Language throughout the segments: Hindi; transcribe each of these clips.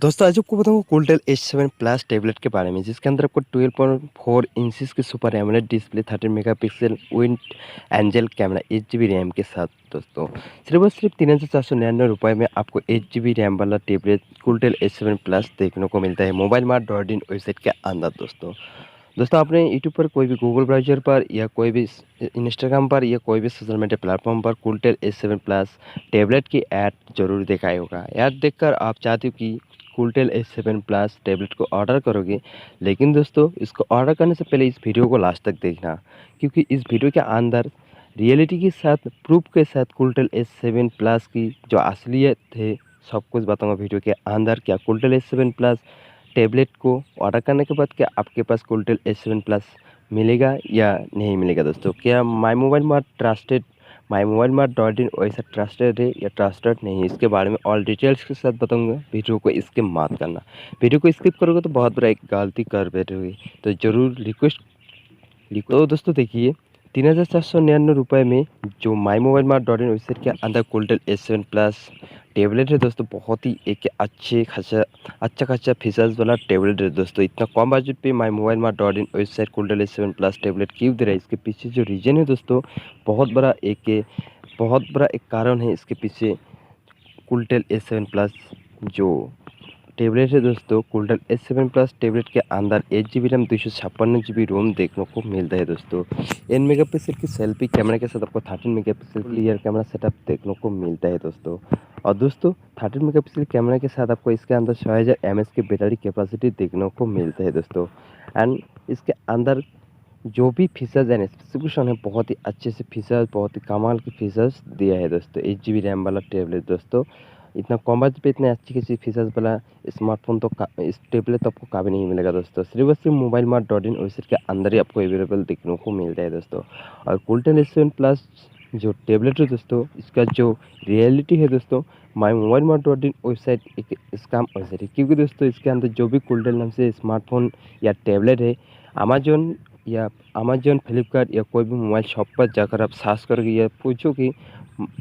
दोस्तों आज आपको बताऊँ कूलटेल S7 प्लस टैबलेट के बारे में, जिसके अंदर आपको 12.4 इंचेस की super AMOLED display, 13 megapixel wind angel camera, 8 GB RAM के साथ दोस्तों सिर्फ और सिर्फ 3,499 में आपको 8 GB रैम वाला टैबलेट कूलटेल S7 प्लस देखने को मिलता है mobile mart dot in website के अंदर। दोस्तों आपने यूट्यूब पर कोई भी गूगल ब्राउज़र पर या कोई भी इंस्टाग्राम पर या कोई भी सोशल मीडिया प्लेटफॉर्म पर कूलटेल S7 प्लस टैबलेट की ऐड ज़रूर देखा ही होगा। ऐड देखकर आप चाहते हो कि कूलटेल S7 प्लस टैबलेट को ऑर्डर करोगे, लेकिन दोस्तों इसको ऑर्डर करने से पहले इस वीडियो को लास्ट तक देखना, क्योंकि इस वीडियो के अंदर रियलिटी के साथ प्रूफ के साथ कूलटेल S7 प्लस की जो असलियत है सब कुछ बताऊंगा वीडियो के अंदर। क्या कूलटेल S7 प्लस टैबलेट को ऑर्डर करने के बाद क्या आपके पास कूलटेल S7 प्लस मिलेगा या नहीं मिलेगा दोस्तों? क्या माई मोबाइल मार्ट डॉट इन वैसा ट्रस्टेड है या ट्रस्टेड नहीं है, इसके बारे में ऑल डिटेल्स के साथ बताऊंगा। वीडियो को स्किप मत करना। वीडियो को स्किप करोगे तो बहुत बड़ा एक गलती कर बैठोगे, तो ज़रूर रिक्वेस्ट लिखो। तो दोस्तों देखिए 3,499 में जो माई mobile mart dot in website के अंदर कूलटेल S7 प्लस टैबलेट है दोस्तों, बहुत ही एक अच्छा खासा फीचर्स वाला टैबलेट है दोस्तों। इतना कम बजट पे my mobile mart dot in website कूलटेल S7 प्लस टैबलेट क्यों दे रहा है, इसके पीछे जो रीज़न है दोस्तों, बहुत बड़ा एक कारण है इसके पीछे। कूलटेल S7 प्लस जो टैबलेट है दोस्तों, कूलटेल S7 प्लस टैबलेट के अंदर 8 GB रैम 256 GB रोम देखने को मिलता है दोस्तों। 8 मेगापिक्सल की सेल्फी कैमरा के साथ आपको 13 मेगापिक्सल क्लियर कैमरा सेटअप देखने को मिलता है दोस्तों। और दोस्तों 13 मेगापिक्सल कैमरा के साथ आपको इसके अंदर 6000 mAh की बैटरी कैपेसिटी देखने को मिलता है दोस्तों। एंड इसके अंदर जो भी फीचर्स एंड स्पेसिफिकेशन है, बहुत ही अच्छे से फीचर्स, बहुत ही कमाल के फीचर्स दिया है दोस्तों। 8 GB रैम वाला टैबलेट दोस्तों, इतना कम बजट पे इतने अच्छी अच्छी फीचर्स वाला स्मार्टफोन तो इस टैबलेट तो आपको कभी नहीं मिलेगा दोस्तों। सिर्फ और सिर्फ mobile mart dot in website के अंदर ही आपको अवेलेबल देखने को मिलता है दोस्तों। और कूलटेल S7 प्लस जो टैबलेट है दोस्तों, इसका जो रियलिटी है दोस्तों, माई mobile mart dot in website एक स्कैम वेबसाइट है, क्योंकि दोस्तों इसके अंदर जो भी कूलटेल नाम से स्मार्टफोन या टैबलेट है, अमेजोन फ्लिपकार्ट या कोई भी मोबाइल शॉप पर जाकर आप सर्च करोगे या पूछो कि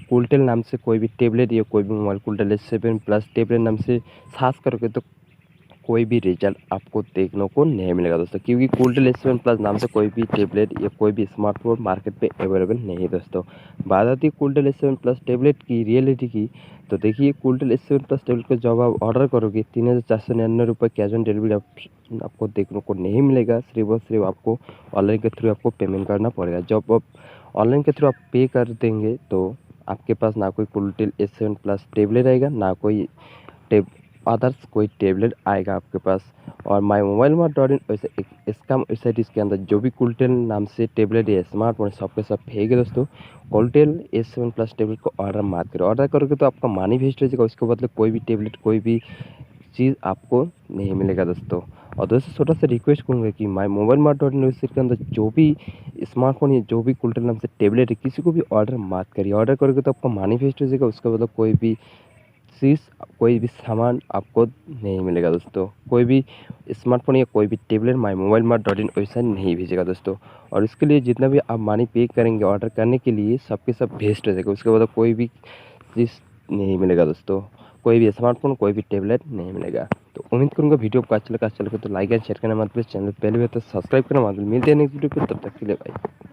कूलटेल नाम से कोई भी टैबलेट या कोई भी मोबाइल कूलटेल S7 प्लस टैबलेट नाम से सर्च करोगे तो कोई भी रिजल्ट आपको देखने को नहीं मिलेगा दोस्तों, क्योंकि कूलटेल S7 प्लस नाम से कोई भी टैबलेट या कोई भी स्मार्टफोन मार्केट पे अवेलेबल नहीं है दोस्तों। बात आती है कूलटेल S7 प्लस टैबलेट की रियलिटी की, तो देखिए कूलटेल S7 प्लस टैबलेट को जब आप ऑर्डर करोगे 3,499 कैश ऑन डिलीवरी आपको देखने को नहीं मिलेगा। सिर्फ और सिर्फ आपको ऑनलाइन के थ्रू आपको पेमेंट करना पड़ेगा। जब आप ऑनलाइन के थ्रू आप पे कर देंगे तो आपके पास ना कोई कूलटेल S7 प्लस टैबलेट आएगा, ना कोई अदर्स कोई टैबलेट आएगा आपके पास। और माई मोबाइल मार्ट डॉट इन वैसे एक स्कैम वेबसाइट, इसके अंदर जो भी कूलटेल नाम से टैबलेट या स्मार्टफोन सब के सब फेंक है दोस्तों। कूलटेल S7 प्लस टैबलेट को ऑर्डर मत करो। ऑर्डर करोगे तो आपका मनी वेस्ट हो जाएगा, उसके बदले कोई भी टैबलेट कोई भी चीज़ आपको नहीं मिलेगा दोस्तों। और दोस्तों छोटा सा रिक्वेस्ट करूँगा कि माई mobile mart dot in website के अंदर जो भी स्मार्टफोन या जो भी कूलटेल नाम से टैबलेट है, किसी को भी ऑर्डर मत करिए। ऑर्डर करोगे तो आपका मनी वेस्ट हो जाएगा, उसके बदले कोई भी चीज़ कोई भी सामान आपको नहीं मिलेगा दोस्तों। कोई भी स्मार्टफोन या कोई भी tablet my mobile mart dot in website नहीं भेजेगा दोस्तों। और इसके लिए जितना भी आप मनी पे करेंगे ऑर्डर करने के लिए, सब के सब वेस्ट हो जाएगा, उसके बाद कोई भी चीज़ नहीं मिलेगा दोस्तों। कोई भी स्मार्टफोन कोई भी टैबलेट नहीं मिलेगा। तो उम्मीद करूँगा वीडियो को अच्छा लगा तो लाइक एंड शेयर करना मत भूलिए। चैनल पहले भी तो सब्सक्राइब करना मत भूलिए। मिलते हैं नेक्स्ट वीडियो पे, तब तक के लिए बाय।